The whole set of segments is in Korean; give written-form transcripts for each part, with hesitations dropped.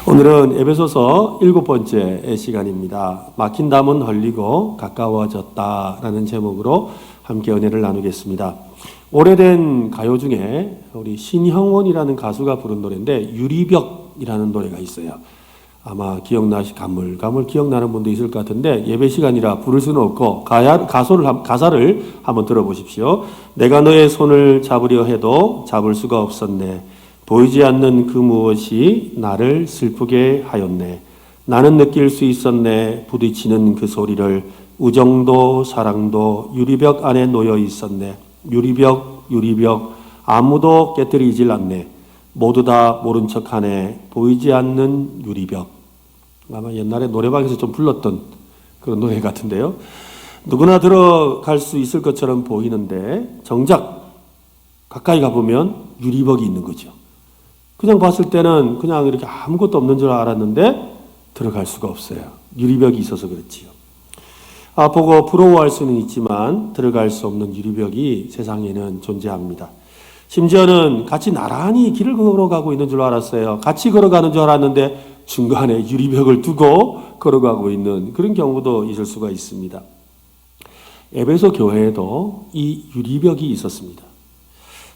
오늘은 에베소서 7번째 시간입니다. 막힌 담은 흘리고 가까워졌다라는 제목으로 함께 은혜를 나누겠습니다. 오래된 가요 중에 우리 신형원이라는 가수가 부른 노래인데 유리벽이라는 노래가 있어요. 아마 가물 기억나는 분도 있을 것 같은데 예배 시간이라 부를 수는 없고 가사를 한번 들어보십시오. 내가 너의 손을 잡으려 해도 잡을 수가 없었네. 보이지 않는 그 무엇이 나를 슬프게 하였네. 나는 느낄 수 있었네. 부딪히는 그 소리를. 우정도 사랑도 유리벽 안에 놓여 있었네. 유리벽 아무도 깨뜨리질 않네. 모두 다 모른 척하네. 보이지 않는 유리벽. 아마 옛날에 노래방에서 좀 불렀던 그런 노래 같은데요. 누구나 들어갈 수 있을 것처럼 보이는데 정작 가까이 가보면 유리벽이 있는 거죠. 그냥 봤을 때는 그냥 이렇게 아무것도 없는 줄 알았는데 들어갈 수가 없어요. 유리벽이 있어서 그렇지요. 보고 부러워할 수는 있지만 들어갈 수 없는 유리벽이 세상에는 존재합니다. 심지어는 같이 나란히 길을 걸어가고 있는 줄 알았어요. 같이 걸어가는 줄 알았는데 중간에 유리벽을 두고 걸어가고 있는 그런 경우도 있을 수가 있습니다. 에베소 교회에도 이 유리벽이 있었습니다.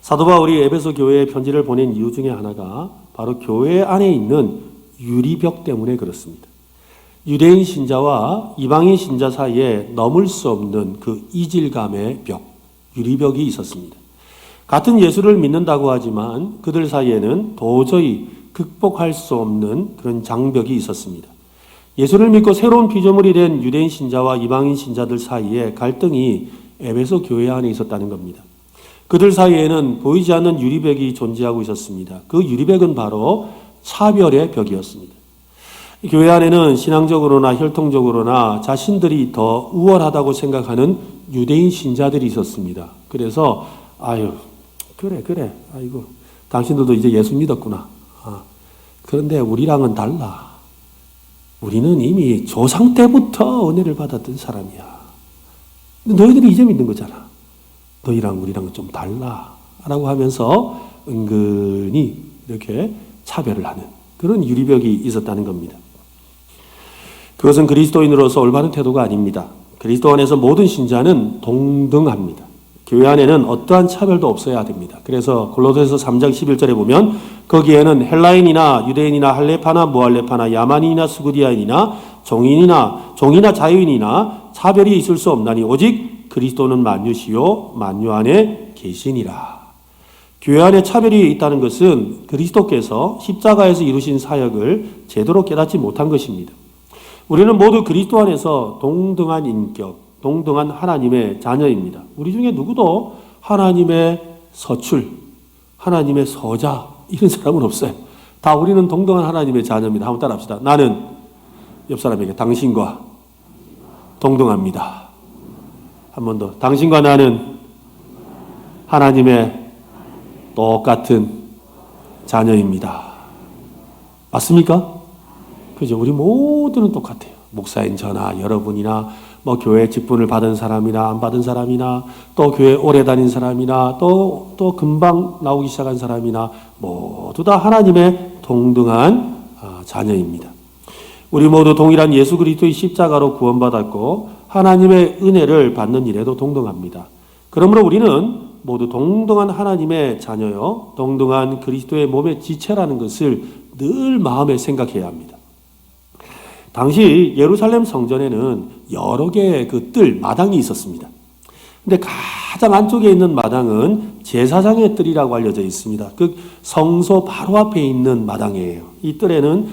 사도 바울이 에베소 교회에 편지를 보낸 이유 중에 하나가 바로 교회 안에 있는 유리벽 때문에 그렇습니다. 유대인 신자와 이방인 신자 사이에 넘을 수 없는 그 이질감의 벽, 유리벽이 있었습니다. 같은 예수를 믿는다고 하지만 그들 사이에는 도저히 극복할 수 없는 그런 장벽이 있었습니다. 예수를 믿고 새로운 피조물이 된 유대인 신자와 이방인 신자들 사이에 갈등이 에베소 교회 안에 있었다는 겁니다. 그들 사이에는 보이지 않는 유리벽이 존재하고 있었습니다. 그 유리벽은 바로 차별의 벽이었습니다. 교회 안에는 신앙적으로나 혈통적으로나 자신들이 더 우월하다고 생각하는 유대인 신자들이 있었습니다. 그래서 그래 아이고 당신들도 이제 예수 믿었구나. 그런데 우리랑은 달라. 우리는 이미 조상 때부터 은혜를 받았던 사람이야. 너희들이 이제 믿는 거잖아. 너희랑 우리랑은 좀 달라 라고 하면서 은근히 이렇게 차별을 하는 그런 유리벽이 있었다는 겁니다. 그것은 그리스도인으로서 올바른 태도가 아닙니다. 그리스도 안에서 모든 신자는 동등합니다. 교회 안에는 어떠한 차별도 없어야 됩니다. 그래서 골로새서 3장 11절에 보면 거기에는 헬라인이나 유대인이나 할레파나 무할레파나 야만인이나 스구디아인이나 종이나 자유인이나 차별이 있을 수 없나니 오직 그리스도는 만유시요 만유 안에 계시니라. 교회 안에 차별이 있다는 것은 그리스도께서 십자가에서 이루신 사역을 제대로 깨닫지 못한 것입니다. 우리는 모두 그리스도 안에서 동등한 인격, 동등한 하나님의 자녀입니다. 우리 중에 누구도 하나님의 서출, 하나님의 서자 이런 사람은 없어요. 다 우리는 동등한 하나님의 자녀입니다. 한번 따라합시다. 나는 옆 사람에게 당신과 동등합니다. 한 번 더. 당신과 나는 하나님의 똑같은 자녀입니다. 맞습니까? 그죠? 우리 모두는 똑같아요. 목사인 저나 여러분이나 교회 직분을 받은 사람이나 안 받은 사람이나 또 교회 오래 다닌 사람이나 또 금방 나오기 시작한 사람이나 모두 다 하나님의 동등한 자녀입니다. 우리 모두 동일한 예수 그리스도의 십자가로 구원받았고 하나님의 은혜를 받는 일에도 동등합니다. 그러므로 우리는 모두 동등한 하나님의 자녀요, 동등한 그리스도의 몸의 지체라는 것을 늘 마음에 생각해야 합니다. 당시 예루살렘 성전에는 여러 개의 마당이 있었습니다. 근데 가장 안쪽에 있는 마당은 제사장의 뜰이라고 알려져 있습니다. 그 성소 바로 앞에 있는 마당이에요. 이 뜰에는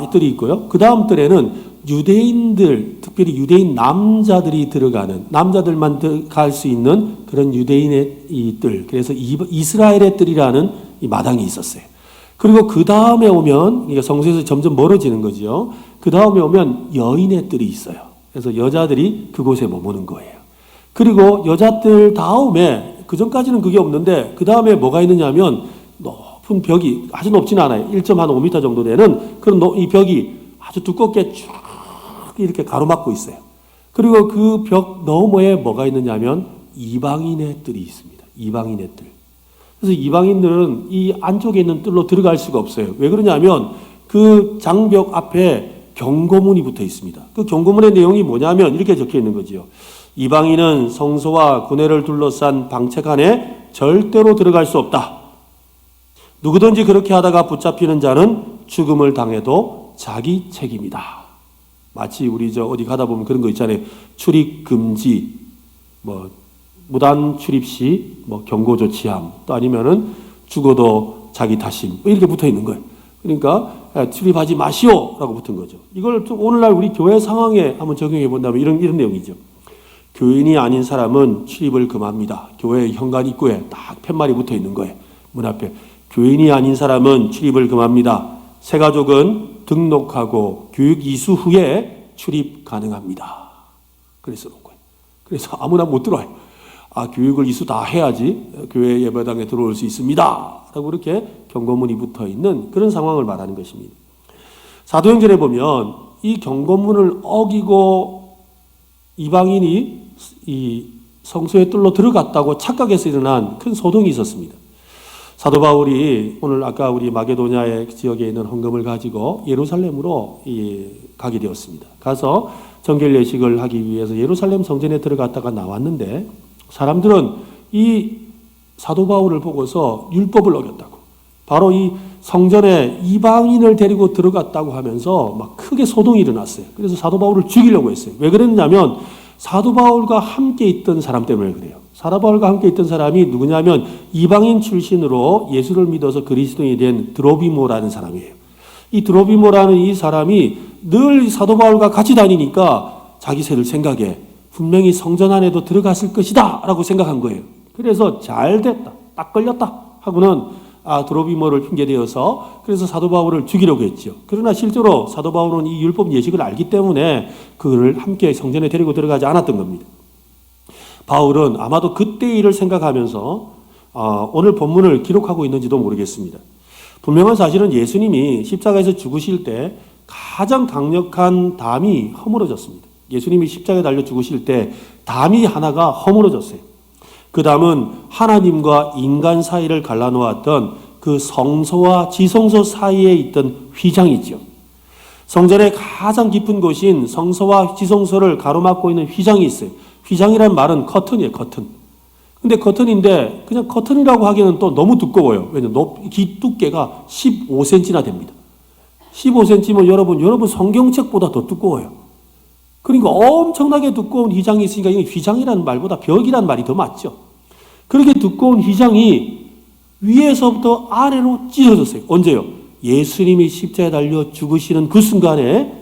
이 뜰이 있고요. 그 다음 뜰에는 유대인들, 특별히 유대인 남자들이 들어가는, 남자들만 갈 수 있는 그런 유대인의 이 뜰, 그래서 이스라엘의 뜰이라는 이 마당이 있었어요. 그리고 그 다음에 오면, 이게 성소에서 점점 멀어지는 거죠. 그 다음에 오면 여인의 뜰이 있어요. 그래서 여자들이 그곳에 머무는 거예요. 그리고 여자들 다음에, 그 전까지는 그게 없는데, 그 다음에 뭐가 있느냐 하면, 높은 벽이, 아주 높지는 않아요. 1.5m 정도 되는 그런 이 벽이 아주 두껍게 쭉 이렇게 가로막고 있어요. 그리고 그 벽 너머에 뭐가 있느냐 하면 이방인의 뜰이 있습니다. 이방인의 뜰. 그래서 이방인들은 이 안쪽에 있는 뜰로 들어갈 수가 없어요. 왜 그러냐면 그 장벽 앞에 경고문이 붙어 있습니다. 그 경고문의 내용이 뭐냐면 이렇게 적혀 있는 거지요. 이방인은 성소와 구내를 둘러싼 방책 안에 절대로 들어갈 수 없다. 누구든지 그렇게 하다가 붙잡히는 자는 죽음을 당해도 자기 책임이다. 마치 우리 어디 가다 보면 그런 거 있잖아요. 출입 금지, 무단 출입 시 경고 조치함, 또 아니면은 죽어도 자기 탓임, 이렇게 붙어 있는 거예요. 그러니까 출입하지 마시오라고 붙은 거죠. 이걸 좀 오늘날 우리 교회 상황에 한번 적용해 본다면 이런 내용이죠. 교인이 아닌 사람은 출입을 금합니다. 교회 현관 입구에 딱 팻말이 붙어 있는 거예요. 문 앞에. 교인이 아닌 사람은 출입을 금합니다. 새가족은 등록하고 교육 이수 후에 출입 가능합니다. 그래서 놓은 거예요. 그래서 아무나 못 들어와요. 교육을 이수 다 해야지 교회 예배당에 들어올 수 있습니다. 라고 이렇게 경고문이 붙어 있는 그런 상황을 말하는 것입니다. 사도행전에 보면 이 경고문을 어기고 이방인이 이 성소의 뜰로 들어갔다고 착각해서 일어난 큰 소동이 있었습니다. 사도 바울이 오늘 아까 우리 마게도냐의 지역에 있는 헌금을 가지고 예루살렘으로 가게 되었습니다. 가서 정결 예식을 하기 위해서 예루살렘 성전에 들어갔다가 나왔는데 사람들은 이 사도 바울을 보고서 율법을 어겼다고, 바로 이 성전에 이방인을 데리고 들어갔다고 하면서 막 크게 소동이 일어났어요. 그래서 사도 바울을 죽이려고 했어요. 왜 그랬냐면 사도 바울과 함께 있던 사람 때문에 그래요. 사도 바울과 함께 있던 사람이 누구냐면 이방인 출신으로 예수를 믿어서 그리스도인이 된 드로비모라는 사람이에요. 이 드로비모라는 이 사람이 늘 사도 바울과 같이 다니니까 자기 새를 생각해 분명히 성전 안에도 들어갔을 것이다 라고 생각한 거예요. 그래서 잘 됐다, 딱 걸렸다 하고는 드로비모를 핑계대어서 그래서 사도 바울을 죽이려고 했죠. 그러나 실제로 사도 바울은 이 율법 예식을 알기 때문에 그를 함께 성전에 데리고 들어가지 않았던 겁니다. 바울은 아마도 그때 일을 생각하면서 오늘 본문을 기록하고 있는지도 모르겠습니다. 분명한 사실은 예수님이 십자가에서 죽으실 때 가장 강력한 담이 허물어졌습니다. 예수님이 십자가에 달려 죽으실 때 담이 하나가 허물어졌어요. 그 담은 하나님과 인간 사이를 갈라놓았던 그 성소와 지성소 사이에 있던 휘장이죠. 성전의 가장 깊은 곳인 성소와 지성소를 가로막고 있는 휘장이 있어요. 휘장이란 말은 커튼이에요, 커튼. 근데 커튼인데 그냥 커튼이라고 하기에는 또 너무 두꺼워요. 왜냐면 기 두께가 15cm나 됩니다. 15cm면 여러분 성경책보다 더 두꺼워요. 그러니까 엄청나게 두꺼운 휘장이 있으니까 이게 휘장이라는 말보다 벽이라는 말이 더 맞죠. 그렇게 두꺼운 휘장이 위에서부터 아래로 찢어졌어요. 언제요? 예수님이 십자가에 달려 죽으시는 그 순간에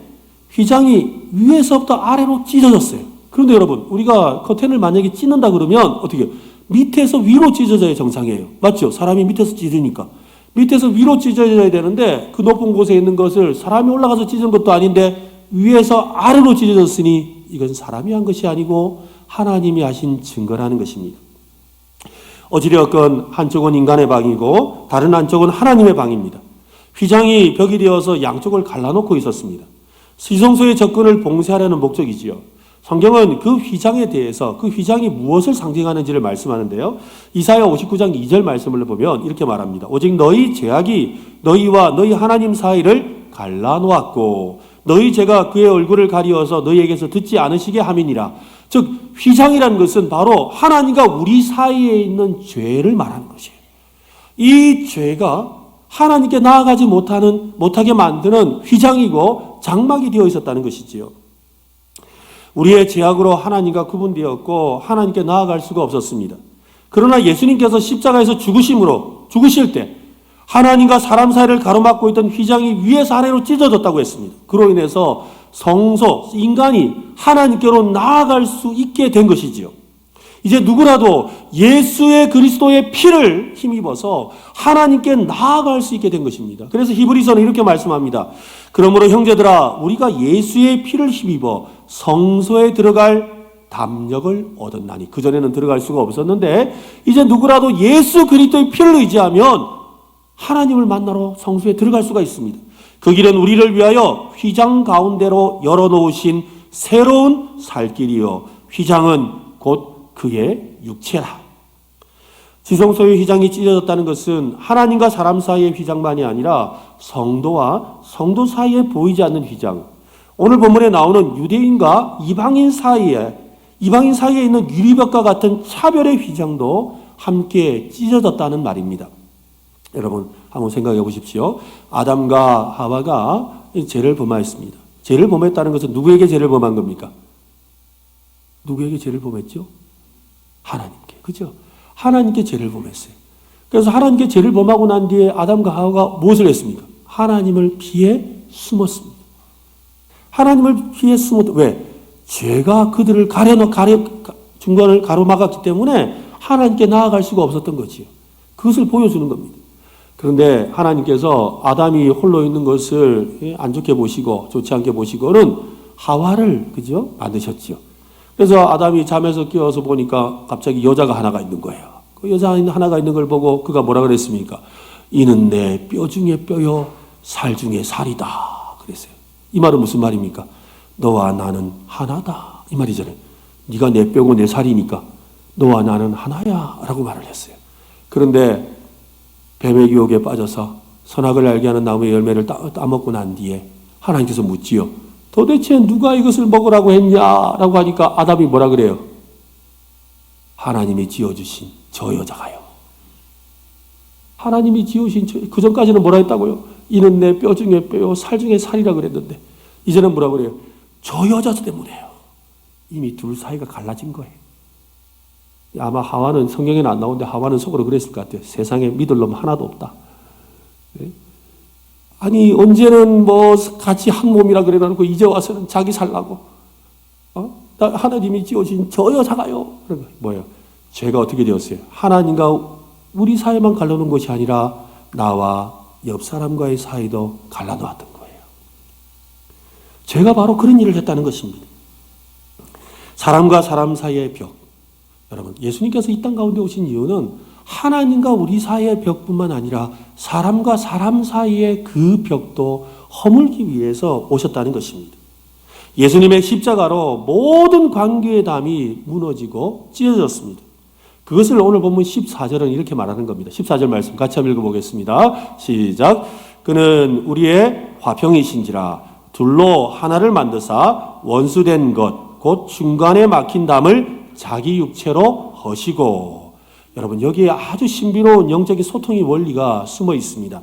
휘장이 위에서부터 아래로 찢어졌어요. 그런데 여러분, 우리가 커튼을 만약에 찢는다 그러면 어떻게 해요? 밑에서 위로 찢어져야 정상이에요. 맞죠? 사람이 밑에서 찢으니까. 밑에서 위로 찢어져야 되는데 그 높은 곳에 있는 것을 사람이 올라가서 찢은 것도 아닌데 위에서 아래로 찢어졌으니 이건 사람이 한 것이 아니고 하나님이 하신 증거라는 것입니다. 어찌되었건 한쪽은 인간의 방이고 다른 한쪽은 하나님의 방입니다. 휘장이 벽이 되어서 양쪽을 갈라놓고 있었습니다. 지성소의 접근을 봉쇄하려는 목적이지요. 성경은 그 휘장에 대해서 그 휘장이 무엇을 상징하는지를 말씀하는데요. 이사야 59장 2절 말씀을 보면 이렇게 말합니다. 오직 너희 죄악이 너희와 너희 하나님 사이를 갈라놓았고 너희 죄가 그의 얼굴을 가리어서 너희에게서 듣지 않으시게 함이니라. 즉 휘장이라는 것은 바로 하나님과 우리 사이에 있는 죄를 말하는 것이에요. 이 죄가 하나님께 나아가지 못하게 만드는 휘장이고 장막이 되어 있었다는 것이지요. 우리의 죄악으로 하나님과 구분되었고 하나님께 나아갈 수가 없었습니다. 그러나 예수님께서 십자가에서 죽으실 때 하나님과 사람 사이를 가로막고 있던 휘장이 위에서 아래로 찢어졌다고 했습니다. 그로 인해서 성소, 인간이 하나님께로 나아갈 수 있게 된 것이지요. 이제 누구라도 예수의 그리스도의 피를 힘입어서 하나님께 나아갈 수 있게 된 것입니다. 그래서 히브리서는 이렇게 말씀합니다. 그러므로 형제들아 우리가 예수의 피를 힘입어 성소에 들어갈 담력을 얻었나니. 그전에는 들어갈 수가 없었는데 이제 누구라도 예수 그리스도의 피를 의지하면 하나님을 만나러 성소에 들어갈 수가 있습니다. 그 길은 우리를 위하여 휘장 가운데로 열어놓으신 새로운 살길이요 휘장은 곧 그의 육체라. 지성소의 휘장이 찢어졌다는 것은 하나님과 사람 사이의 휘장만이 아니라 성도와 성도 사이에 보이지 않는 휘장. 오늘 본문에 나오는 유대인과 이방인 사이에 있는 유리벽과 같은 차별의 휘장도 함께 찢어졌다는 말입니다. 여러분 한번 생각해 보십시오. 아담과 하와가 죄를 범하였습니다. 죄를 범했다는 것은 누구에게 죄를 범한 겁니까? 누구에게 죄를 범했죠? 하나님께. 그죠? 하나님께 죄를 범했어요. 그래서 하나님께 죄를 범하고 난 뒤에 아담과 하와가 무엇을 했습니까? 하나님을 피해 숨었습니다. 하나님을 피해 숨었다. 왜? 죄가 그들을 중간을 가로막았기 때문에 하나님께 나아갈 수가 없었던 거지요. 그것을 보여주는 겁니다. 그런데 하나님께서 아담이 홀로 있는 것을 안 좋게 보시고 좋지 않게 보시고는 하와를 그죠? 만드셨지요. 그래서 아담이 잠에서 깨어서 보니까 갑자기 여자가 하나가 있는 거예요. 그 여자 하나가 있는 걸 보고 그가 뭐라 그랬습니까? 이는 내 뼈 중에 뼈요 살 중에 살이다 그랬어요. 이 말은 무슨 말입니까? 너와 나는 하나다 이 말이잖아요. 네가 내 뼈고 내 살이니까 너와 나는 하나야 라고 말을 했어요. 그런데 뱀의 유혹에 빠져서 선악을 알게 하는 나무의 열매를 따먹고 난 뒤에 하나님께서 묻지요. 도대체 누가 이것을 먹으라고 했냐라고 하니까 아담이 뭐라 그래요? 하나님이 지어주신 저 여자가요. 하나님이 지으신 그 전까지는 뭐라 했다고요? 이는 내 뼈 중에 뼈요 살 중에 살이라 그랬는데 이제는 뭐라 그래요? 저 여자 때문에요. 이미 둘 사이가 갈라진 거예요. 아마 하와는 성경에는 안 나오는데 하와는 속으로 그랬을 것 같아요. 세상에 믿을 놈 하나도 없다. 네? 아니 언제는 뭐 같이 한 몸이라 그래 놓고 이제 와서는 자기 살라고 하나님이 지어진 저 여자가요. 뭐예요? 죄가 어떻게 되었어요? 하나님과 우리 사이만 갈라놓은 것이 아니라 나와 옆 사람과의 사이도 갈라놓았던 거예요. 죄가 바로 그런 일을 했다는 것입니다. 사람과 사람 사이의 벽. 여러분 예수님께서 이 땅 가운데 오신 이유는 하나님과 우리 사이의 벽뿐만 아니라 사람과 사람 사이의 그 벽도 허물기 위해서 오셨다는 것입니다. 예수님의 십자가로 모든 관계의 담이 무너지고 찢어졌습니다. 그것을 오늘 본문 14절은 이렇게 말하는 겁니다. 14절 말씀 같이 한번 읽어보겠습니다. 시작. 그는 우리의 화평이신지라 둘로 하나를 만드사 원수된 것 곧 중간에 막힌 담을 자기 육체로 허시고. 여러분 여기에 아주 신비로운 영적인 소통의 원리가 숨어 있습니다.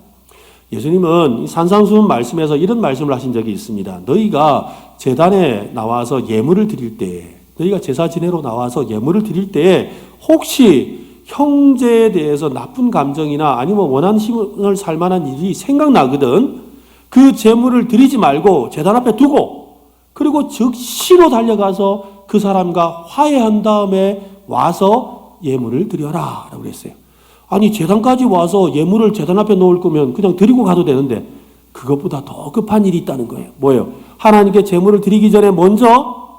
예수님은 산상수훈 말씀에서 이런 말씀을 하신 적이 있습니다. 너희가 제단에 나와서 예물을 드릴 때, 너희가 제사 지내러 나와서 예물을 드릴 때 혹시 형제에 대해서 나쁜 감정이나 아니면 원하는 힘을 살 만한 일이 생각나거든 그 제물을 드리지 말고 제단 앞에 두고 그리고 즉시로 달려가서 그 사람과 화해한 다음에 와서 예물을 드려라 라고 그랬어요. 아니 제단까지 와서 예물을 제단 앞에 놓을 거면 그냥 드리고 가도 되는데 그것보다 더 급한 일이 있다는 거예요. 뭐예요? 하나님께 제물을 드리기 전에 먼저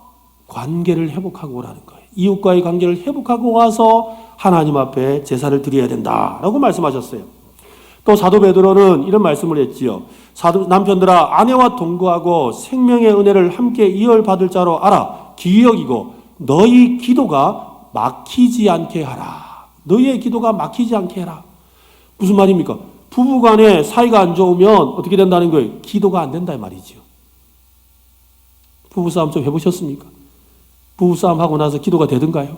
관계를 회복하고 오라는 거예요. 이웃과의 관계를 회복하고 와서 하나님 앞에 제사를 드려야 된다라고 말씀하셨어요. 또 사도 베드로는 이런 말씀을 했지요. 남편들아 아내와 동거하고 생명의 은혜를 함께 이어받을 자로 알아. 귀히 여기고 너희 기도가 막히지 않게 하라. 너희의 기도가 막히지 않게 해라. 무슨 말입니까? 부부간에 사이가 안 좋으면 어떻게 된다는 거예요? 기도가 안 된다 이 말이죠. 부부싸움 좀 해보셨습니까? 부부싸움 하고 나서 기도가 되던가요?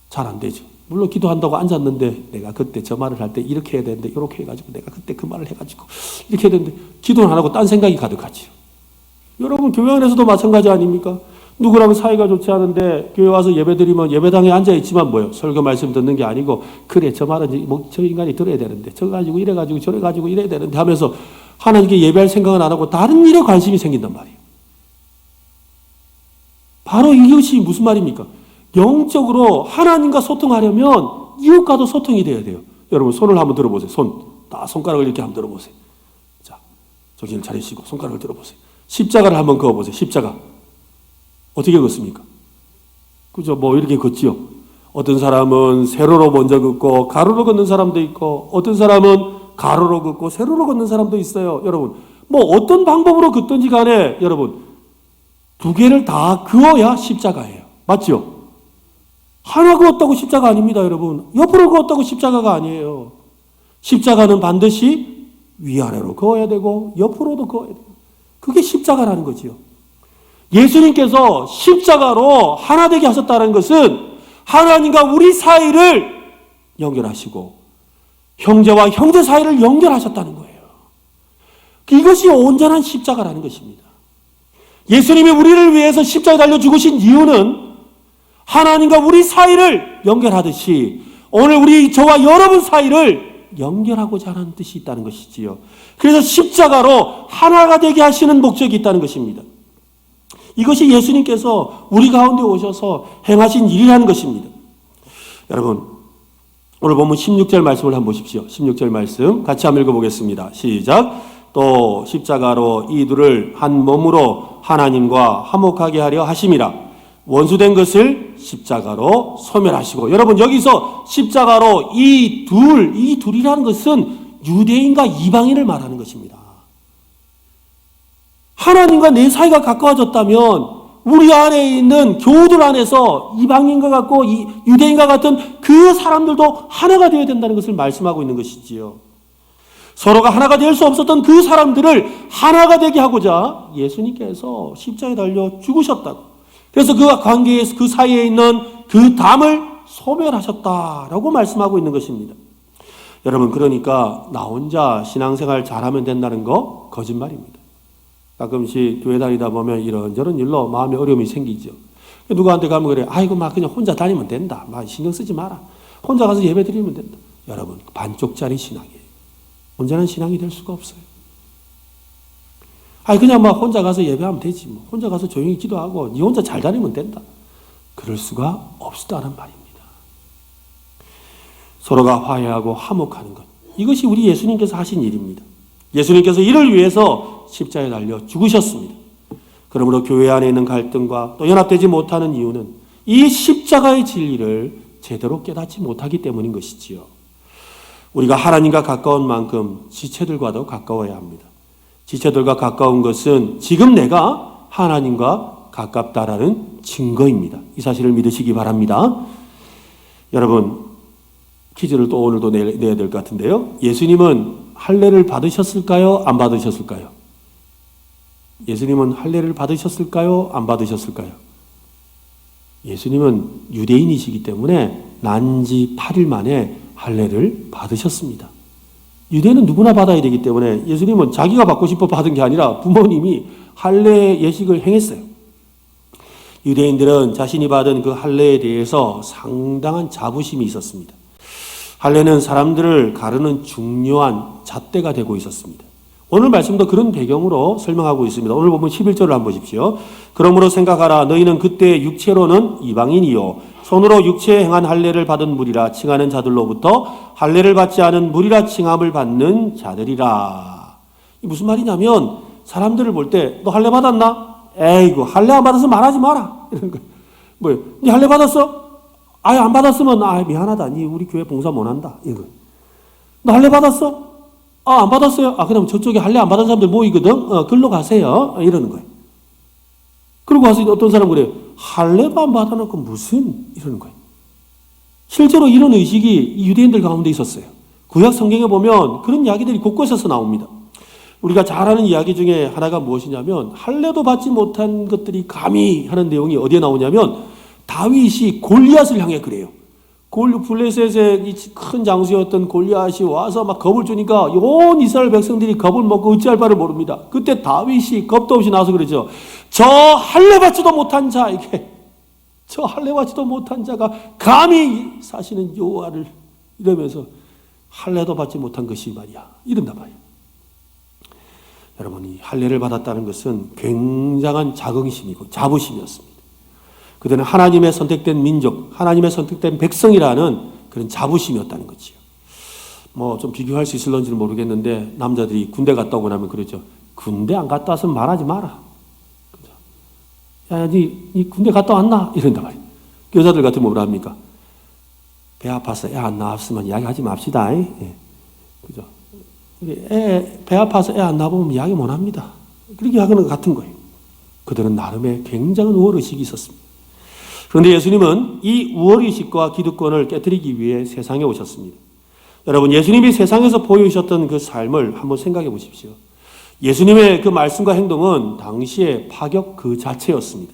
잘 안 되죠. 물론 기도한다고 앉았는데 내가 그때 저 말을 할 때 이렇게 해야 되는데 이렇게 해가지고 내가 그때 그 말을 해가지고 이렇게 해야 되는데 기도는 안 하고 딴 생각이 가득하지요. 여러분 교회 안에서도 마찬가지 아닙니까? 누구랑 사이가 좋지 않은데 교회 와서 예배드리면 예배당에 앉아있지만 뭐예요? 설교 말씀 듣는 게 아니고 그래 저 말은 뭐 저 인간이 들어야 되는데 저 가지고 이래가지고 저래가지고 이래야 되는데 하면서 하나님께 예배할 생각은 안 하고 다른 일에 관심이 생긴단 말이에요. 바로 이것이 무슨 말입니까? 영적으로 하나님과 소통하려면 이웃과도 소통이 돼야 돼요. 여러분 손을 한번 들어보세요. 손가락을 이렇게 한번 들어보세요. 자, 정신을 차리시고 손가락을 들어보세요. 십자가를 한번 그어보세요. 십자가. 어떻게 걷습니까? 그죠? 뭐 이렇게 걷지요. 어떤 사람은 세로로 먼저 걷고 가로로 걷는 사람도 있고 어떤 사람은 가로로 걷고 세로로 걷는 사람도 있어요. 여러분 뭐 어떤 방법으로 걷든지 간에 여러분 두 개를 다 그어야 십자가예요. 맞죠? 하나 그었다고 십자가 아닙니다, 여러분. 옆으로 그었다고 십자가가 아니에요. 십자가는 반드시 위아래로 그어야 되고 옆으로도 그어야 되고 그게 십자가라는 거지요. 예수님께서 십자가로 하나 되게 하셨다는 것은 하나님과 우리 사이를 연결하시고 형제와 형제 사이를 연결하셨다는 거예요. 이것이 온전한 십자가라는 것입니다. 예수님이 우리를 위해서 십자가에 달려 죽으신 이유는 하나님과 우리 사이를 연결하듯이 오늘 저와 여러분 사이를 연결하고자 하는 뜻이 있다는 것이지요. 그래서 십자가로 하나가 되게 하시는 목적이 있다는 것입니다. 이것이 예수님께서 우리 가운데 오셔서 행하신 일이라는 것입니다. 여러분, 오늘 본문 16절 말씀을 한번 보십시오. 16절 말씀 같이 한번 읽어보겠습니다. 시작. 또 십자가로 이 둘을 한 몸으로 하나님과 화목하게 하려 하심이라. 원수된 것을 십자가로 소멸하시고. 여러분, 여기서 십자가로 이 둘이라는 것은 유대인과 이방인을 말하는 것입니다. 하나님과 내 사이가 가까워졌다면 우리 안에 있는 교우들 안에서 이방인과 같고 유대인과 같은 그 사람들도 하나가 되어야 된다는 것을 말씀하고 있는 것이지요. 서로가 하나가 될 수 없었던 그 사람들을 하나가 되게 하고자 예수님께서 십자가에 달려 죽으셨다고. 그래서 그 관계에서 그 사이에 있는 그 담을 소멸하셨다라고 말씀하고 있는 것입니다. 여러분, 그러니까 나 혼자 신앙생활 잘하면 된다는 거 거짓말입니다. 가끔씩 교회 다니다 보면 이런저런 일로 마음에 어려움이 생기죠. 누구한테 가면 그래. 아이고, 막 그냥 혼자 다니면 된다. 막 신경 쓰지 마라. 혼자 가서 예배 드리면 된다. 여러분, 반쪽짜리 신앙이에요. 온전한 신앙이 될 수가 없어요. 아니, 그냥 막 혼자 가서 예배하면 되지. 뭐. 혼자 가서 조용히 기도하고 니 혼자 잘 다니면 된다. 그럴 수가 없다는 말입니다. 서로가 화해하고 화목하는 것. 이것이 우리 예수님께서 하신 일입니다. 예수님께서 이를 위해서 십자가에 달려 죽으셨습니다. 그러므로 교회 안에 있는 갈등과 또 연합되지 못하는 이유는 이 십자가의 진리를 제대로 깨닫지 못하기 때문인 것이지요. 우리가 하나님과 가까운 만큼 지체들과도 가까워야 합니다. 지체들과 가까운 것은 지금 내가 하나님과 가깝다라는 증거입니다. 이 사실을 믿으시기 바랍니다. 여러분, 퀴즈를 또 오늘도 내야 될 것 같은데요. 예수님은 할례를 받으셨을까요? 안 받으셨을까요? 예수님은 할례를 받으셨을까요? 안 받으셨을까요? 예수님은 유대인이시기 때문에 난 지 8일 만에 할례를 받으셨습니다. 유대인은 누구나 받아야 되기 때문에 예수님은 자기가 받고 싶어 받은 게 아니라 부모님이 할례 예식을 행했어요. 유대인들은 자신이 받은 그 할례에 대해서 상당한 자부심이 있었습니다. 할례는 사람들을 가르는 중요한 잣대가 되고 있었습니다. 오늘 말씀도 그런 배경으로 설명하고 있습니다. 오늘 보면 11절을 한번 보십시오. 그러므로 생각하라. 너희는 그때 육체로는 이방인이요 손으로 육체에 행한 할례를 받은 무리라 칭하는 자들로부터 할례를 받지 않은 무리라 칭함을 받는 자들이라. 이 무슨 말이냐면 사람들을 볼 때 너 할례 받았나? 에이구, 할례 안 받아서 말하지 마라. 이런 거예요. 뭐예요? 네 할례 받았어? 아예 안 받았으면 미안하다. 니 우리 교회 봉사 못한다. 이거. 너 할례 받았어? 안 받았어요? 그럼 저쪽에 할례 안 받은 사람들 모이거든? 글로 가세요. 이러는 거예요. 그러고 와서 어떤 사람은 그래요. 할례도 안 받아놓고 무슨? 이러는 거예요. 실제로 이런 의식이 유대인들 가운데 있었어요. 구약 성경에 보면 그런 이야기들이 곳곳에서 나옵니다. 우리가 잘 아는 이야기 중에 하나가 무엇이냐면 할례도 받지 못한 것들이 감히 하는 내용이 어디에 나오냐면 다윗이 골리앗을 향해 그래요. 블레셋의 큰 장수였던 골리앗이 와서 막 겁을 주니까 온 이스라엘 백성들이 겁을 먹고 어찌할 바를 모릅니다. 그때 다윗이 겁도 없이 나와서 그러죠. 저 할례 받지도 못한 자에게, 저 할례 받지도 못한 자가 감히 사시는 여호와를 이러면서 할례도 받지 못한 것이 말이야. 이런단 말이야. 여러분, 이 할례를 받았다는 것은 굉장한 자긍심이고 자부심이었습니다. 그들은 하나님의 선택된 민족, 하나님의 선택된 백성이라는 그런 자부심이었다는 거지요. 뭐 좀 비교할 수 있을런지는 모르겠는데 남자들이 군대 갔다 오고 나면 그러죠. 군대 안 갔다 왔으면 말하지 마라. 그죠? 야, 니 군대 갔다 왔나? 이런단 말이에요. 여자들 같으면 뭐라 합니까? 배 아파서 애 안 나왔으면 이야기하지 맙시다. 예. 그죠? 배 아파서 애 안 나보면 이야기 못 합니다. 그렇게 하는 것 같은 거예요. 그들은 나름의 굉장한 우월의식이 있었습니다. 그런데 예수님은 이 우월의식과 기득권을 깨뜨리기 위해 세상에 오셨습니다. 여러분, 예수님이 세상에서 보여주셨던 그 삶을 한번 생각해 보십시오. 예수님의 그 말씀과 행동은 당시의 파격 그 자체였습니다.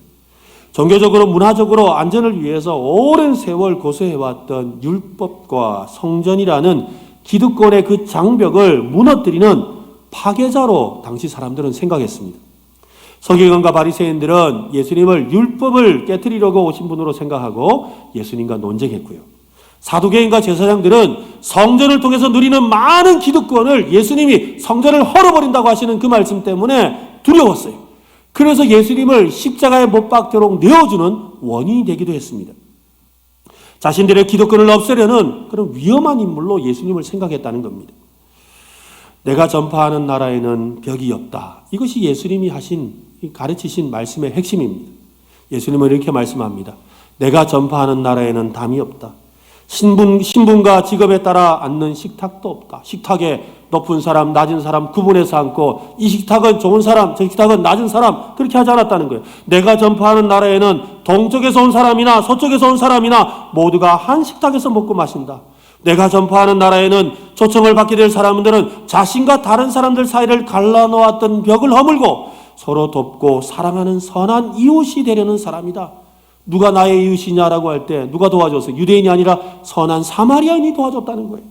종교적으로, 문화적으로 안전을 위해서 오랜 세월 고수해왔던 율법과 성전이라는 기득권의 그 장벽을 무너뜨리는 파괴자로 당시 사람들은 생각했습니다. 서기관과 바리새인들은 예수님을 율법을 깨트리려고 오신 분으로 생각하고 예수님과 논쟁했고요. 사두개인과 제사장들은 성전을 통해서 누리는 많은 기득권을 예수님이 성전을 헐어버린다고 하시는 그 말씀 때문에 두려웠어요. 그래서 예수님을 십자가에 못 박도록 내어주는 원인이 되기도 했습니다. 자신들의 기득권을 없애려는 그런 위험한 인물로 예수님을 생각했다는 겁니다. 내가 전파하는 나라에는 벽이 없다. 이것이 예수님이 가르치신 말씀의 핵심입니다. 예수님은 이렇게 말씀합니다. 내가 전파하는 나라에는 담이 없다. 신분과 직업에 따라 앉는 식탁도 없다. 식탁에 높은 사람, 낮은 사람 구분해서 앉고 이 식탁은 좋은 사람, 저 식탁은 낮은 사람 그렇게 하지 않았다는 거예요. 내가 전파하는 나라에는 동쪽에서 온 사람이나 서쪽에서 온 사람이나 모두가 한 식탁에서 먹고 마신다. 내가 전파하는 나라에는 초청을 받게 될 사람들은 자신과 다른 사람들 사이를 갈라놓았던 벽을 허물고 서로 돕고 사랑하는 선한 이웃이 되려는 사람이다. 누가 나의 이웃이냐라고 할 때 누가 도와줬어요? 유대인이 아니라 선한 사마리아인이 도와줬다는 거예요.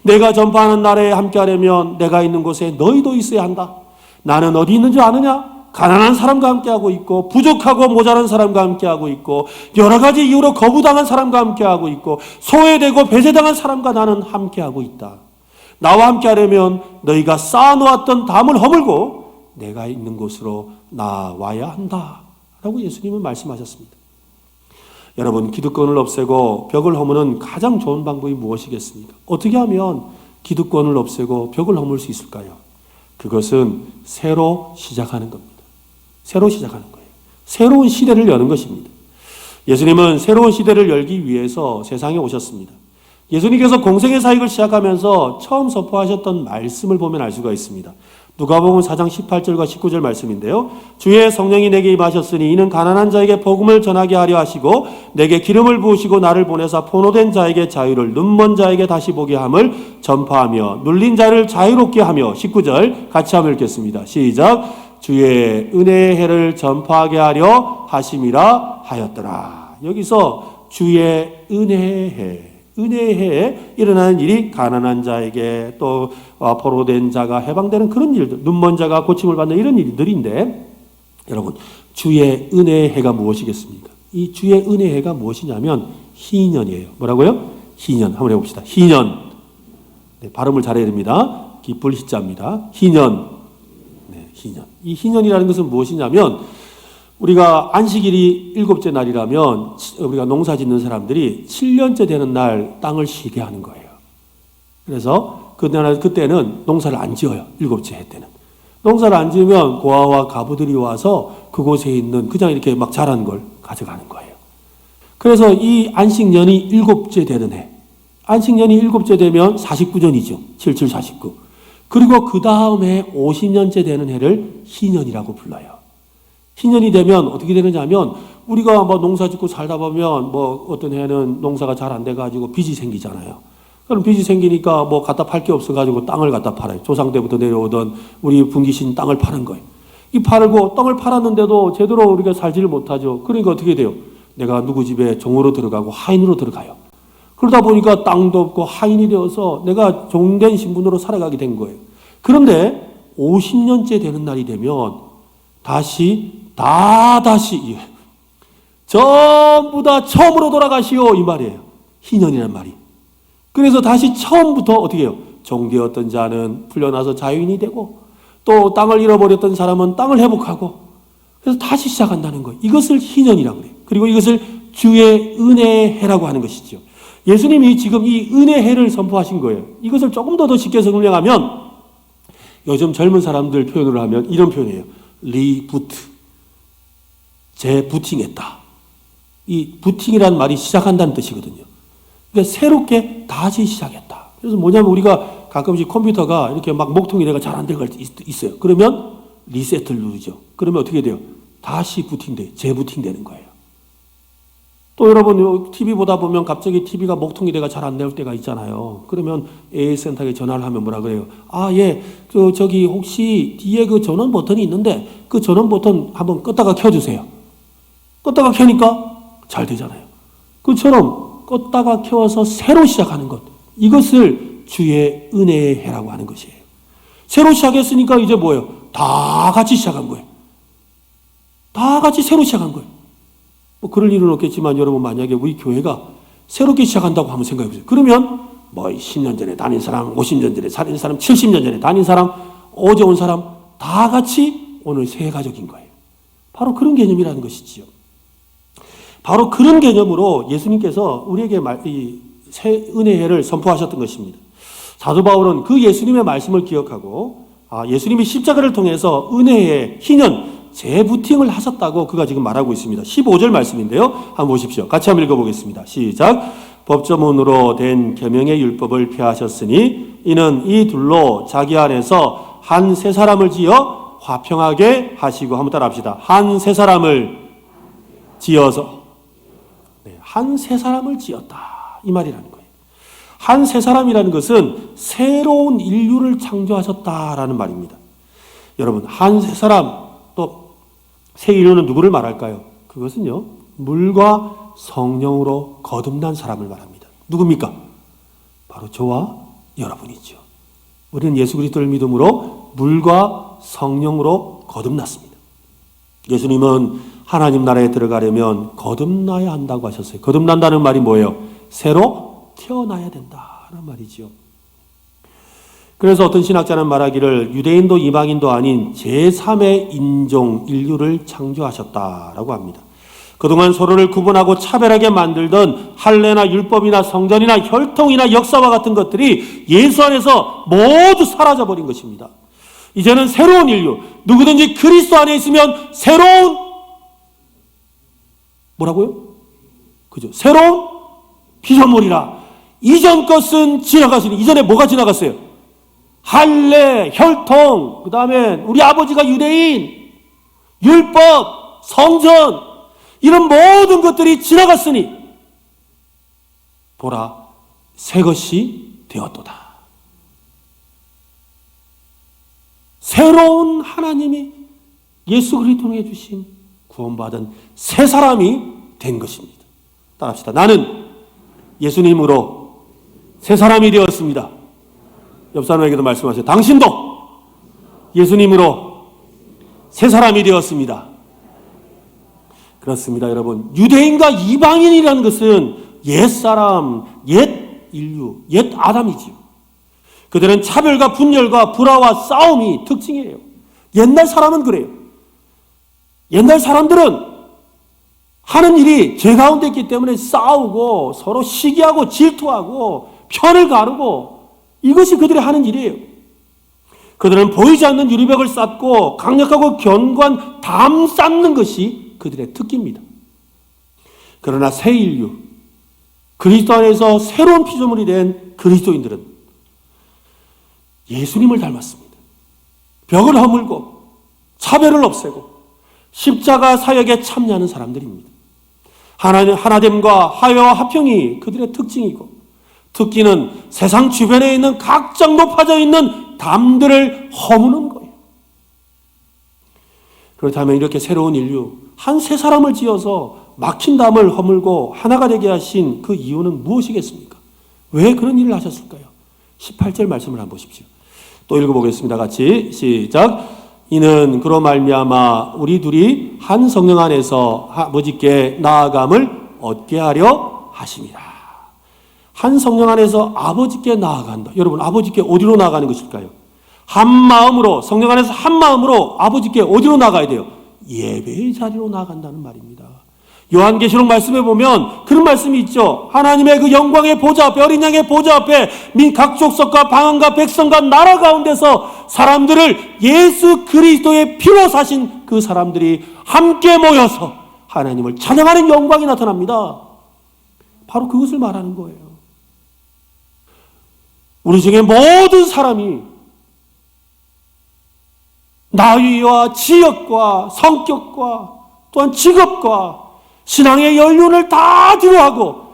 내가 전파하는 나라에 함께하려면 내가 있는 곳에 너희도 있어야 한다. 나는 어디 있는지 아느냐? 가난한 사람과 함께하고 있고 부족하고 모자란 사람과 함께하고 있고 여러 가지 이유로 거부당한 사람과 함께하고 있고 소외되고 배제당한 사람과 나는 함께하고 있다. 나와 함께하려면 너희가 쌓아놓았던 담을 허물고 내가 있는 곳으로 나와야 한다. 라고 예수님은 말씀하셨습니다. 여러분, 기득권을 없애고 벽을 허무는 가장 좋은 방법이 무엇이겠습니까? 어떻게 하면 기득권을 없애고 벽을 허물 수 있을까요? 그것은 새로 시작하는 겁니다. 새로 시작하는 거예요. 새로운 시대를 여는 것입니다. 예수님은 새로운 시대를 열기 위해서 세상에 오셨습니다. 예수님께서 공생의 사역을 시작하면서 처음 선포하셨던 말씀을 보면 알 수가 있습니다. 누가복음 4장 18절과 19절 말씀인데요. 주의 성령이 내게 임하셨으니 이는 가난한 자에게 복음을 전하게 하려 하시고 내게 기름을 부으시고 나를 보내사 포로된 자에게 자유를 눈먼 자에게 다시 보게 함을 전파하며 눌린 자를 자유롭게 하며 19절 같이 한번 읽겠습니다. 시작. 주의 은혜의 해를 전파하게 하려 하심이라 하였더라. 여기서 주의 은혜의 해, 은혜의 해에 일어나는 일이 가난한 자에게 또 포로된 자가 해방되는 그런 일들, 눈먼 자가 고침을 받는 이런 일들인데, 여러분, 주의 은혜의 해가 무엇이겠습니까? 이 주의 은혜의 해가 무엇이냐면 희년이에요. 뭐라고요? 희년. 한번 해봅시다. 희년. 네, 발음을 잘해야 됩니다. 기쁠 희자입니다. 희년. 네, 희년. 이 희년이라는 것은 무엇이냐면 우리가 안식일이 7째 날이라면 우리가 농사 짓는 사람들이 7년째 되는 날 땅을 쉬게 하는 거예요. 그래서 그때는 농사를 안 지어요. 7째 해 때는. 농사를 안 지으면 고아와 가부들이 와서 그곳에 있는 그냥 이렇게 막 자란 걸 가져가는 거예요. 그래서 이 안식년이 7째 되는 해. 안식년이 7째 되면 49년이죠. 77, 49. 그리고 그 다음에 50년째 되는 해를 희년이라고 불러요. 희년이 되면 어떻게 되느냐 하면 우리가 뭐 농사 짓고 살다 보면 뭐 어떤 해는 농사가 잘 안 돼가지고 빚이 생기잖아요. 그럼 빚이 생기니까 뭐 갖다 팔 게 없어가지고 땅을 갖다 팔아요. 조상 때부터 내려오던 우리 분기신 땅을 파는 거예요. 이 팔고 땅을 팔았는데도 제대로 우리가 살지를 못하죠. 그러니까 어떻게 돼요? 내가 누구 집에 종으로 들어가고 하인으로 들어가요. 그러다 보니까 땅도 없고 하인이 되어서 내가 종된 신분으로 살아가게 된 거예요. 그런데 50년째 되는 날이 되면 다시 전부 다 처음으로 돌아가시오 이 말이에요. 희년이란 말이. 그래서 다시 처음부터 어떻게 해요? 종되었던 자는 풀려나서 자유인이 되고 또 땅을 잃어버렸던 사람은 땅을 회복하고 그래서 다시 시작한다는 거예요. 이것을 희년이라고 그래요. 그리고 이것을 주의 은혜의 해라고 하는 것이죠. 예수님이 지금 이 은혜의 해를 선포하신 거예요. 이것을 조금 더 쉽게 설명하면 요즘 젊은 사람들 표현을 하면 이런 표현이에요. 리부트. 재부팅했다. 이 부팅이라는 말이 시작한다는 뜻이거든요. 그러니까 새롭게 다시 시작했다. 그래서 뭐냐면 우리가 가끔씩 컴퓨터가 이렇게 막 목통이 내가 잘 안 될 때 있어요. 그러면 리셋을 누르죠. 그러면 어떻게 돼요? 다시 부팅돼요. 재부팅되는 거예요. 또 여러분 TV 보다 보면 갑자기 TV가 목통이 돼가 잘 안 나올 때가 있잖아요. 그러면 AS센터에 전화를 하면 뭐라 그래요? 아, 예, 저기 혹시 뒤에 그 전원 버튼이 있는데 그 전원 버튼 한번 껐다가 켜주세요. 껐다가 켜니까 잘 되잖아요. 그처럼 껐다가 켜서 새로 시작하는 것, 이것을 주의 은혜의 해라고 하는 것이에요. 새로 시작했으니까 이제 뭐예요? 다 같이 시작한 거예요. 다 같이 새로 시작한 거예요. 뭐 그럴 일은 없겠지만 여러분, 만약에 우리 교회가 새롭게 시작한다고 한번 생각해 보세요. 그러면 뭐 10년 전에 다닌 사람, 50년 전에 다닌 사람, 70년 전에 다닌 사람, 어제 온 사람 다 같이 오늘 새 가족인 거예요. 바로 그런 개념이라는 것이지요. 바로 그런 개념으로 예수님께서 우리에게 이 새 은혜를 선포하셨던 것입니다. 사도 바울은 그 예수님의 말씀을 기억하고 예수님이 십자가를 통해서 은혜의 희년 재부팅을 하셨다고 그가 지금 말하고 있습니다. 15절 말씀인데요. 한번 보십시오. 같이 한번 읽어보겠습니다. 시작. 법조문으로 된 계명의 율법을 폐하셨으니 이는 이 둘로 자기 안에서 한 세 사람을 지어 화평하게 하시고, 한번 따라합시다. 한 세 사람을 지어서, 한 세 사람을 지었다, 이 말이라는 거예요. 한 세 사람이라는 것은 새로운 인류를 창조하셨다라는 말입니다. 여러분, 한 세 사람, 또 새 인류는 누구를 말할까요? 그것은요, 물과 성령으로 거듭난 사람을 말합니다. 누굽니까? 바로 저와 여러분이죠. 우리는 예수 그리스도를 믿음으로 물과 성령으로 거듭났습니다. 예수님은 하나님 나라에 들어가려면 거듭나야 한다고 하셨어요. 거듭난다는 말이 뭐예요? 새로 태어나야 된다는 말이죠. 그래서 어떤 신학자는 말하기를 유대인도 이방인도 아닌 제3의 인종 인류를 창조하셨다라고 합니다. 그동안 서로를 구분하고 차별하게 만들던 할례나 율법이나 성전이나 혈통이나 역사와 같은 것들이 예수 안에서 모두 사라져버린 것입니다. 이제는 새로운 인류, 누구든지 그리스도 안에 있으면 새로운, 뭐라고요? 그죠? 새로운 피조물이라. 이전 것은 지나갔으니, 이전에 뭐가 지나갔어요? 할례, 혈통, 그 다음에 우리 아버지가 유대인, 율법, 성전, 이런 모든 것들이 지나갔으니 보라, 새 것이 되었도다. 새로운 하나님이 예수 그리스도를 통해 주신 구원받은 새 사람이 된 것입니다. 따라합시다. 나는 예수님으로 새 사람이 되었습니다. 옆 사람에게도 말씀하세요. 당신도 예수님으로 새 사람이 되었습니다. 그렇습니다, 여러분. 유대인과 이방인이라는 것은 옛사람, 옛 인류, 옛 아담이지요. 그들은 차별과 분열과 불화와 싸움이 특징이에요. 옛날 사람은 그래요. 옛날 사람들은 하는 일이 죄 가운데 있기 때문에 싸우고 서로 시기하고 질투하고 편을 가르고, 이것이 그들이 하는 일이에요. 그들은 보이지 않는 유리벽을 쌓고 강력하고 견고한 담 쌓는 것이 그들의 특기입니다. 그러나 새 인류, 그리스도 안에서 새로운 피조물이 된 그리스도인들은 예수님을 닮았습니다. 벽을 허물고 차별을 없애고 십자가 사역에 참여하는 사람들입니다. 하나됨과 화해와 화평이 그들의 특징이고, 특기는 세상 주변에 있는 각종 높아져 있는 담들을 허무는 거예요. 그렇다면 이렇게 새로운 인류, 한 세 사람을 지어서 막힌 담을 허물고 하나가 되게 하신 그 이유는 무엇이겠습니까? 왜 그런 일을 하셨을까요? 18절 말씀을 한번 보십시오. 또 읽어보겠습니다. 같이 시작. 이는 그로 말미암아 우리 둘이 한 성령 안에서 아버지께 나아감을 얻게 하려 하심이라. 한 성령 안에서 아버지께 나아간다. 여러분, 아버지께 어디로 나아가는 것일까요? 한 마음으로, 성령 안에서 한 마음으로 아버지께 어디로 나가야 돼요? 예배의 자리로 나아간다는 말입니다. 요한계시록 말씀에 보면 그런 말씀이 있죠. 하나님의 그 영광의 보좌 앞에, 어린 양의 보좌 앞에 각 족속과 방언과 백성과 나라 가운데서 사람들을 예수 그리스도의 피로 사신 그 사람들이 함께 모여서 하나님을 찬양하는 영광이 나타납니다. 바로 그것을 말하는 거예요. 우리 중에 모든 사람이 나이와 지역과 성격과 또한 직업과 신앙의 연륜을 다 뒤로하고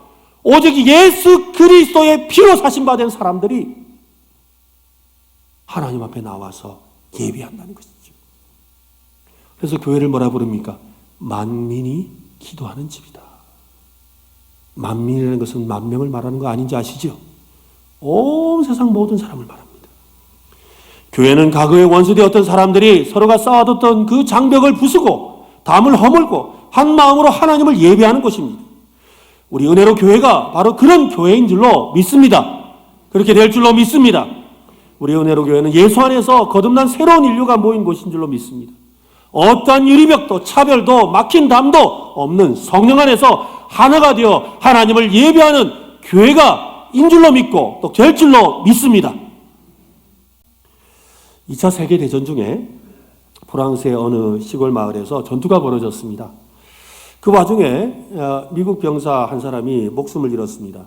오직 예수 그리스도의 피로 사신받은 사람들이 하나님 앞에 나와서 예배한다는 것이죠. 그래서 교회를 뭐라 부릅니까? 만민이 기도하는 집이다. 만민이라는 것은 만 명을 말하는 거 아닌지 아시죠? 온 세상 모든 사람을 말합니다. 교회는 과거의 원수되었던 사람들이 서로가 쌓아뒀던 그 장벽을 부수고 담을 허물고 한 마음으로 하나님을 예배하는 곳입니다. 우리 은혜로 교회가 바로 그런 교회인 줄로 믿습니다. 그렇게 될 줄로 믿습니다. 우리 은혜로 교회는 예수 안에서 거듭난 새로운 인류가 모인 곳인 줄로 믿습니다. 어떠한 유리벽도 차별도 막힌 담도 없는 성령 안에서 하나가 되어 하나님을 예배하는 교회가 인 줄로 믿고 또 될 줄로 믿습니다. 2차 세계대전 중에 프랑스의 어느 시골 마을에서 전투가 벌어졌습니다. 그 와중에 미국 병사 한 사람이 목숨을 잃었습니다.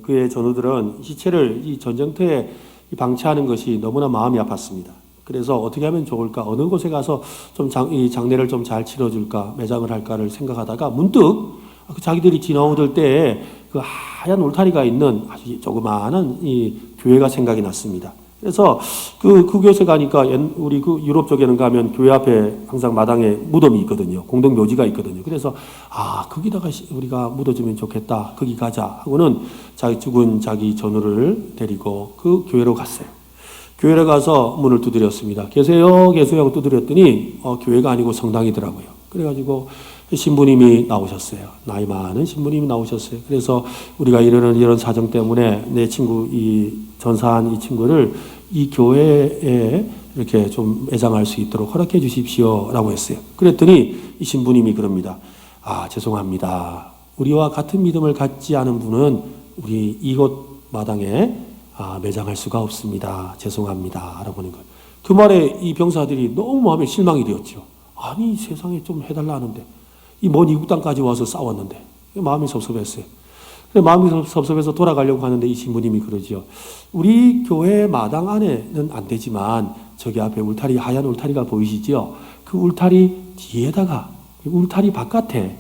그의 전우들은 시체를 이 전쟁터에 방치하는 것이 너무나 마음이 아팠습니다. 그래서 어떻게 하면 좋을까? 어느 곳에 가서 좀 이 장례를 좀 잘 치러줄까? 매장을 할까를 생각하다가 문득 자기들이 지나오던 때에 그 하얀 울타리가 있는 아주 조그마한 이 교회가 생각이 났습니다. 그래서 그 교회에 가니까 우리 그 유럽 쪽에는 가면 교회 앞에 항상 마당에 무덤이 있거든요. 공동 묘지가 있거든요. 그래서 거기다가 우리가 묻어주면 좋겠다. 거기 가자 하고는 죽은 자기 전우를 데리고 그 교회로 갔어요. 교회에 가서 문을 두드렸습니다. 계세요? 계세요? 하고 두드렸더니 교회가 아니고 성당이더라고요. 그래가지고 신부님이 나오셨어요. 나이 많은 신부님이 나오셨어요. 그래서 우리가 이런 사정 때문에 내 친구 전사한 이 친구를 이 교회에 이렇게 좀 매장할 수 있도록 허락해 주십시오라고 했어요. 그랬더니 이 신부님이 그럽니다. 죄송합니다. 우리와 같은 믿음을 갖지 않은 분은 우리 이곳 마당에 매장할 수가 없습니다. 죄송합니다. 라고 하는 거예요. 그 말에 이 병사들이 너무 마음에 실망이 되었죠. 아니 세상에 좀 해달라 하는데 이 먼 이국 땅까지 와서 싸웠는데 마음이 섭섭했어요. 마음이 섭섭해서 돌아가려고 하는데 이 신부님이 그러죠. 우리 교회 마당 안에는 안 되지만 저기 앞에 울타리, 하얀 울타리가 보이시죠? 그 울타리 뒤에다가 울타리 바깥에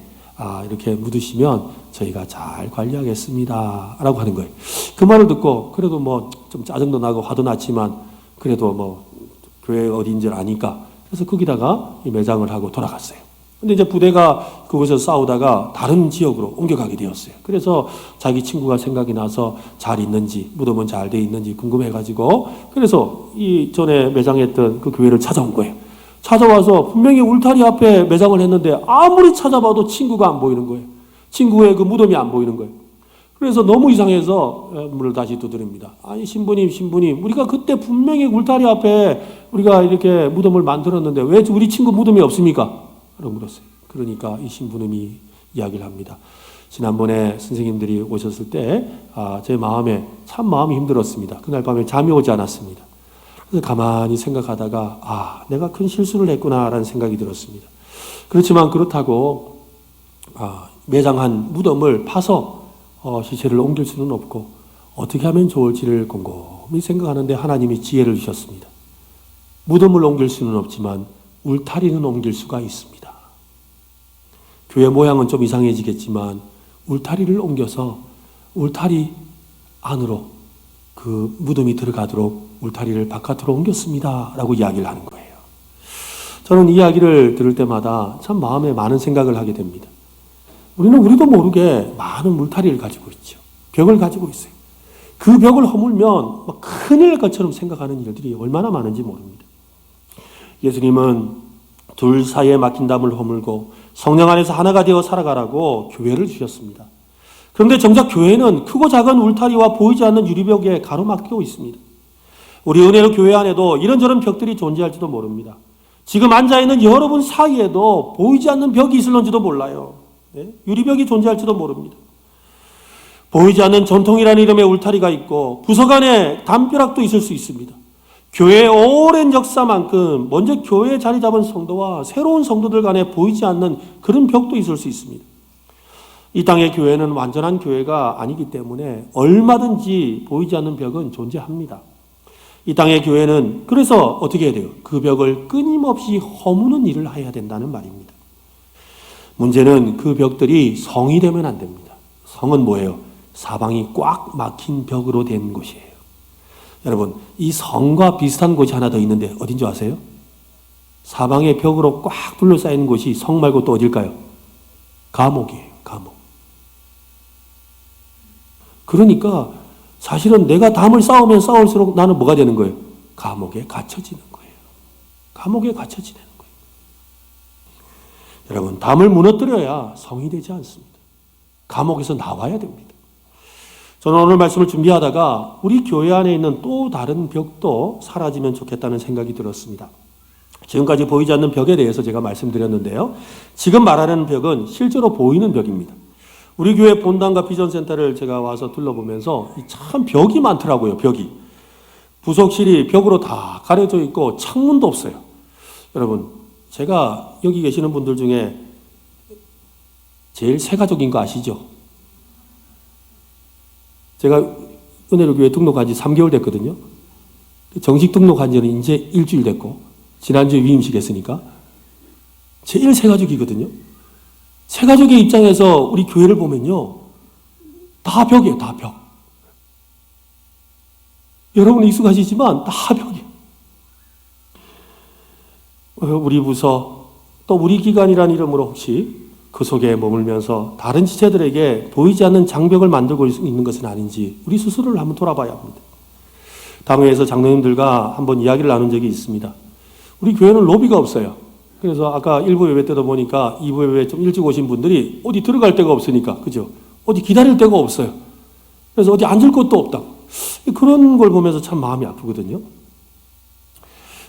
이렇게 묻으시면 저희가 잘 관리하겠습니다. 라고 하는 거예요. 그 말을 듣고 그래도 뭐 좀 짜증도 나고 화도 났지만 그래도 뭐 교회 어딘지를 아니까 그래서 거기다가 매장을 하고 돌아갔어요. 근데 이제 부대가 그곳에서 싸우다가 다른 지역으로 옮겨가게 되었어요. 그래서 자기 친구가 생각이 나서 잘 있는지, 무덤은 잘 돼 있는지 궁금해가지고, 그래서 이 전에 매장했던 그 교회를 찾아온 거예요. 찾아와서 분명히 울타리 앞에 매장을 했는데 아무리 찾아봐도 친구가 안 보이는 거예요. 친구의 그 무덤이 안 보이는 거예요. 그래서 너무 이상해서 문을 다시 두드립니다. 아니, 신부님, 우리가 그때 분명히 울타리 앞에 우리가 이렇게 무덤을 만들었는데 왜 우리 친구 무덤이 없습니까? 라고 물었어요. 그러니까 이 신부님이 이야기를 합니다. 지난번에 선생님들이 오셨을 때 제 마음에 참 마음이 힘들었습니다. 그날 밤에 잠이 오지 않았습니다. 그래서 가만히 생각하다가 내가 큰 실수를 했구나라는 생각이 들었습니다. 그렇지만 그렇다고 매장한 무덤을 파서 시체를 옮길 수는 없고 어떻게 하면 좋을지를 곰곰이 생각하는데 하나님이 지혜를 주셨습니다. 무덤을 옮길 수는 없지만 울타리는 옮길 수가 있습니다. 교회 모양은 좀 이상해지겠지만 울타리를 옮겨서 울타리 안으로 그 무덤이 들어가도록 울타리를 바깥으로 옮겼습니다. 라고 이야기를 하는 거예요. 저는 이 이야기를 들을 때마다 참 마음에 많은 생각을 하게 됩니다. 우리도 모르게 많은 울타리를 가지고 있죠. 벽을 가지고 있어요. 그 벽을 허물면 큰일 날 것처럼 생각하는 일들이 얼마나 많은지 모릅니다. 예수님은 둘 사이에 막힌 담을 허물고 성령 안에서 하나가 되어 살아가라고 교회를 주셨습니다. 그런데 정작 교회는 크고 작은 울타리와 보이지 않는 유리벽에 가로막히고 있습니다. 우리 은혜로 교회 안에도 이런저런 벽들이 존재할지도 모릅니다. 지금 앉아있는 여러분 사이에도 보이지 않는 벽이 있을런지도 몰라요. 유리벽이 존재할지도 모릅니다. 보이지 않는 전통이라는 이름의 울타리가 있고 부서간에 담벼락도 있을 수 있습니다. 교회의 오랜 역사만큼 먼저 교회에 자리 잡은 성도와 새로운 성도들 간에 보이지 않는 그런 벽도 있을 수 있습니다. 이 땅의 교회는 완전한 교회가 아니기 때문에 얼마든지 보이지 않는 벽은 존재합니다. 이 땅의 교회는 그래서 어떻게 해야 돼요? 그 벽을 끊임없이 허무는 일을 해야 된다는 말입니다. 문제는 그 벽들이 성이 되면 안 됩니다. 성은 뭐예요? 사방이 꽉 막힌 벽으로 된 곳이에요. 여러분, 이 성과 비슷한 곳이 하나 더 있는데 어딘지 아세요? 사방의 벽으로 꽉 둘러싸인 곳이 성 말고 또 어딜까요? 감옥이에요. 감옥. 그러니까 사실은 내가 담을 쌓으면 쌓을수록 나는 뭐가 되는 거예요? 감옥에 갇혀지는 거예요. 감옥에 갇혀지는 거예요. 여러분, 담을 무너뜨려야 성이 되지 않습니다. 감옥에서 나와야 됩니다. 저는 오늘 말씀을 준비하다가 우리 교회 안에 있는 또 다른 벽도 사라지면 좋겠다는 생각이 들었습니다. 지금까지 보이지 않는 벽에 대해서 제가 말씀드렸는데요. 지금 말하는 벽은 실제로 보이는 벽입니다. 우리 교회 본당과 비전센터를 제가 와서 둘러보면서 참 벽이 많더라고요. 벽이. 부속실이 벽으로 다 가려져 있고 창문도 없어요. 여러분, 제가 여기 계시는 분들 중에 제일 세가족인 거 아시죠? 제가 은혜로 교회 등록한 지 3개월 됐거든요. 정식 등록한 지는 이제 일주일 됐고 지난주에 위임식 했으니까 제일 세가족이거든요. 세가족의 입장에서 우리 교회를 보면요. 다 벽이에요. 다 벽. 여러분 익숙하시지만 다 벽이에요. 우리 부서 또 우리 기관이라는 이름으로 혹시 그 속에 머물면서 다른 지체들에게 보이지 않는 장벽을 만들고 있는 것은 아닌지 우리 스스로를 한번 돌아봐야 합니다. 당회에서 장로님들과 한번 이야기를 나눈 적이 있습니다. 우리 교회는 로비가 없어요. 그래서 아까 1부 예배 때도 보니까 2부 예배 좀 일찍 오신 분들이 어디 들어갈 데가 없으니까, 그죠? 어디 기다릴 데가 없어요. 그래서 어디 앉을 곳도 없다. 그런 걸 보면서 참 마음이 아프거든요.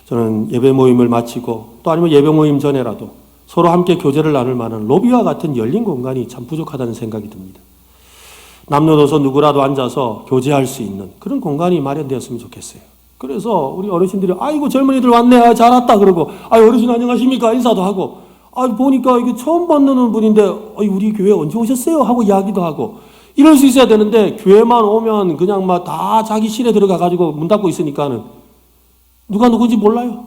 저는 예배 모임을 마치고 또 아니면 예배 모임 전에라도 서로 함께 교제를 나눌 만한 로비와 같은 열린 공간이 참 부족하다는 생각이 듭니다. 남녀노소 누구라도 앉아서 교제할 수 있는 그런 공간이 마련되었으면 좋겠어요. 그래서 우리 어르신들이 아이고 젊은이들 왔네, 잘 왔다 그러고 어르신 안녕하십니까 인사도 하고 보니까 이게 처음 받는 분인데 우리 교회 언제 오셨어요 하고 이야기도 하고 이럴 수 있어야 되는데 교회만 오면 그냥 막 다 자기 실에 들어가 가지고 문 닫고 있으니까는 누가 누군지 몰라요.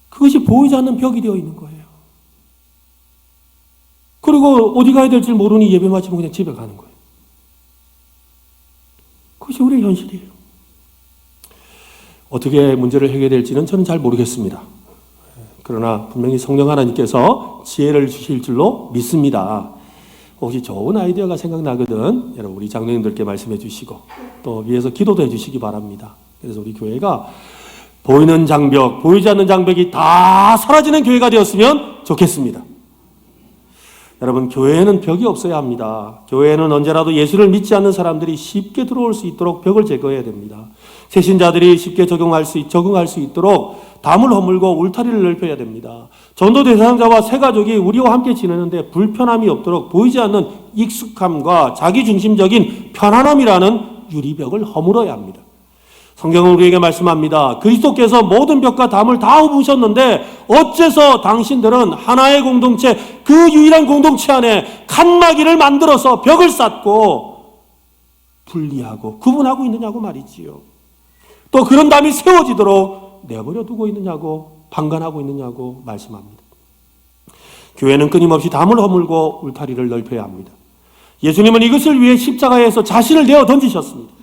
그것이 보이지 않는 벽이 되어 있는 거예요. 그리고 어디 가야 될지 모르니 예배 마치면 그냥 집에 가는 거예요. 그것이 우리의 현실이에요. 어떻게 문제를 해결될지는 저는 잘 모르겠습니다. 그러나 분명히 성령 하나님께서 지혜를 주실 줄로 믿습니다. 혹시 좋은 아이디어가 생각나거든 여러분 우리 장로님들께 말씀해 주시고 또 위에서 기도도 해 주시기 바랍니다. 그래서 우리 교회가 보이는 장벽, 보이지 않는 장벽이 다 사라지는 교회가 되었으면 좋겠습니다. 여러분, 교회에는 벽이 없어야 합니다. 교회에는 언제라도 예수를 믿지 않는 사람들이 쉽게 들어올 수 있도록 벽을 제거해야 됩니다. 새신자들이 쉽게 적응할 수 있도록 담을 허물고 울타리를 넓혀야 됩니다. 전도 대상자와 새가족이 우리와 함께 지내는데 불편함이 없도록 보이지 않는 익숙함과 자기중심적인 편안함이라는 유리벽을 허물어야 합니다. 성경은 우리에게 말씀합니다. 그리스도께서 모든 벽과 담을 다 허무셨는데 어째서 당신들은 하나의 공동체, 그 유일한 공동체 안에 칸막이를 만들어서 벽을 쌓고 분리하고 구분하고 있느냐고 말이지요. 또 그런 담이 세워지도록 내버려 두고 있느냐고, 방관하고 있느냐고 말씀합니다. 교회는 끊임없이 담을 허물고 울타리를 넓혀야 합니다. 예수님은 이것을 위해 십자가에서 자신을 내어 던지셨습니다.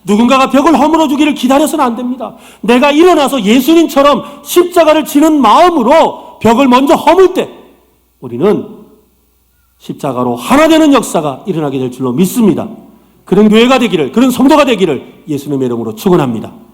누군가가 벽을 허물어 주기를 기다려서는 안 됩니다. 내가 일어나서 예수님처럼 십자가를 지는 마음으로 벽을 먼저 허물 때 우리는 십자가로 하나 되는 역사가 일어나게 될 줄로 믿습니다. 그런 교회가 되기를, 그런 성도가 되기를 예수님의 이름으로 축원합니다.